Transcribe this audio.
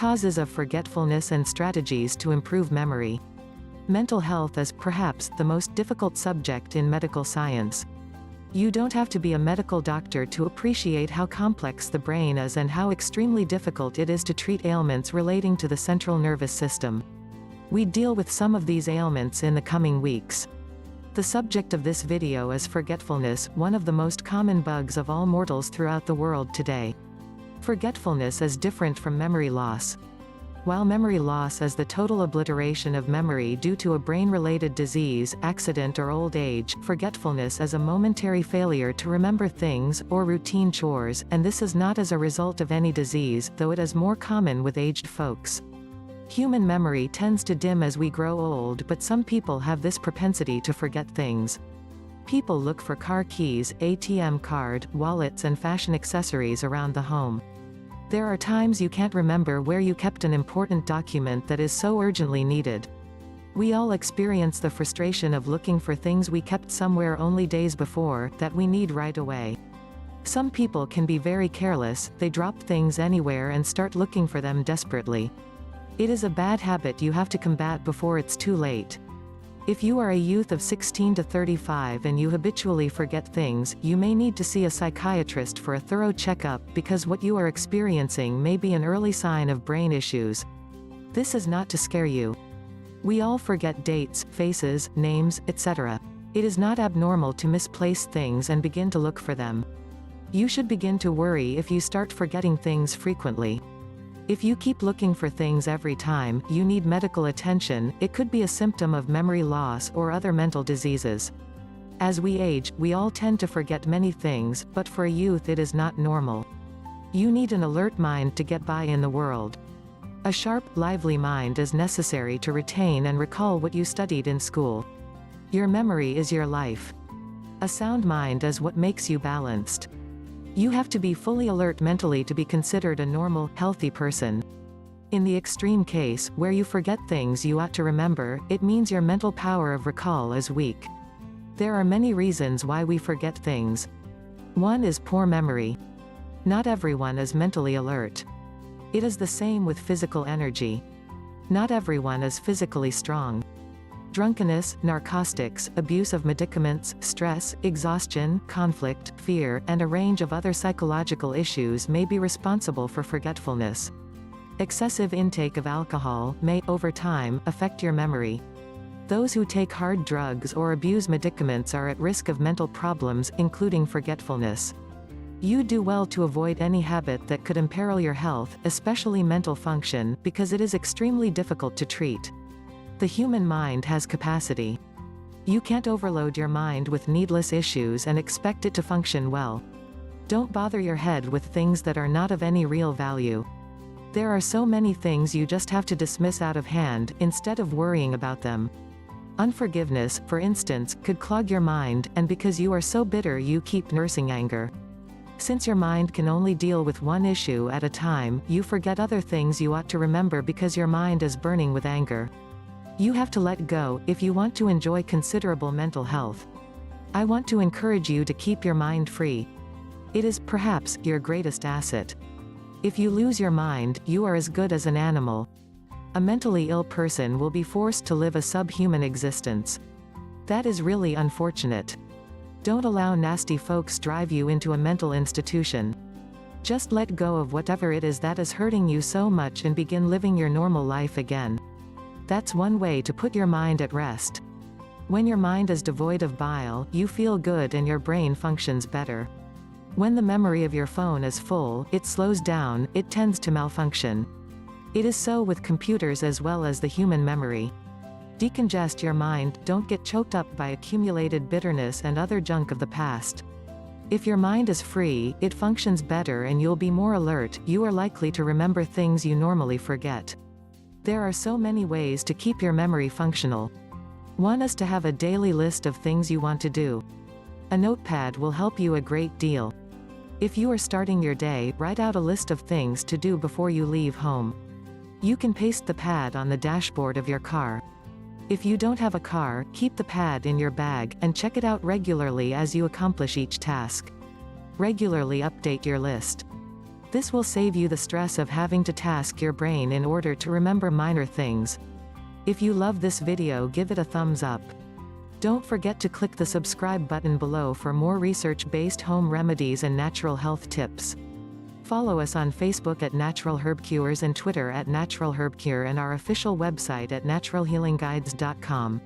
causes of forgetfulness and strategies to improve memory. Mental health is perhaps the most difficult subject in medical science. You don't have to be a medical doctor to appreciate how complex the brain is and how extremely difficult it is to treat ailments relating to the central nervous system. We deal with some of these ailments in the coming weeks. The subject of this video is forgetfulness, one of the most common bugs of all mortals throughout the world today. Forgetfulness is different from memory loss. While memory loss is the total obliteration of memory due to a brain-related disease, accident or old age, forgetfulness is a momentary failure to remember things, or routine chores, and this is not as a result of any disease, though it is more common with aged folks. Human memory tends to dim as we grow old, but some people have this propensity to forget things. People look for car keys, ATM card, wallets and fashion accessories around the home. There are times you can't remember where you kept an important document that is so urgently needed. We all experience the frustration of looking for things we kept somewhere only days before, that we need right away. Some people can be very careless, they drop things anywhere and start looking for them desperately. It is a bad habit you have to combat before it's too late. If you are a youth of 16 to 35 and you habitually forget things, you may need to see a psychiatrist for a thorough checkup because what you are experiencing may be an early sign of brain issues. This is not to scare you. We all forget dates, faces, names, etc. It is not abnormal to misplace things and begin to look for them. You should begin to worry if you start forgetting things frequently. If you keep looking for things every time you need medical attention, it could be a symptom of memory loss or other mental diseases. As we age, we all tend to forget many things, but for a youth it is not normal. You need an alert mind to get by in the world. A sharp, lively mind is necessary to retain and recall what you studied in school. Your memory is your life. A sound mind is what makes you balanced. You have to be fully alert mentally to be considered a normal, healthy person. In the extreme case, where you forget things you ought to remember, it means your mental power of recall is weak. There are many reasons why we forget things. One is poor memory. Not everyone is mentally alert. It is the same with physical energy. Not everyone is physically strong. Drunkenness, narcotics, abuse of medicaments, stress, exhaustion, conflict, fear, and a range of other psychological issues may be responsible for forgetfulness. Excessive intake of alcohol may, over time, affect your memory. Those who take hard drugs or abuse medicaments are at risk of mental problems, including forgetfulness. You do well to avoid any habit that could imperil your health, especially mental function, because it is extremely difficult to treat. The human mind has capacity. You can't overload your mind with needless issues and expect it to function well. Don't bother your head with things that are not of any real value. There are so many things you just have to dismiss out of hand, instead of worrying about them. Unforgiveness, for instance, could clog your mind, and because you are so bitter you keep nursing anger. Since your mind can only deal with one issue at a time, you forget other things you ought to remember because your mind is burning with anger. You have to let go, if you want to enjoy considerable mental health. I want to encourage you to keep your mind free. It is, perhaps, your greatest asset. If you lose your mind, you are as good as an animal. A mentally ill person will be forced to live a subhuman existence. That is really unfortunate. Don't allow nasty folks drive you into a mental institution. Just let go of whatever it is that is hurting you so much and begin living your normal life again. That's one way to put your mind at rest. When your mind is devoid of bile, you feel good and your brain functions better. When the memory of your phone is full, it slows down, it tends to malfunction. It is so with computers as well as the human memory. Decongest your mind, don't get choked up by accumulated bitterness and other junk of the past. If your mind is free, it functions better and you'll be more alert, you are likely to remember things you normally forget. There are so many ways to keep your memory functional. One is to have a daily list of things you want to do. A notepad will help you a great deal. If you are starting your day, write out a list of things to do before you leave home. You can paste the pad on the dashboard of your car. If you don't have a car, keep the pad in your bag, and check it out regularly as you accomplish each task. Regularly update your list. This will save you the stress of having to task your brain in order to remember minor things. If you love this video, give it a thumbs up. Don't forget to click the subscribe button below for more research-based home remedies and natural health tips. Follow us on Facebook at Natural Herb Cures and Twitter at Natural Herb Cure, and our official website at naturalhealingguides.com.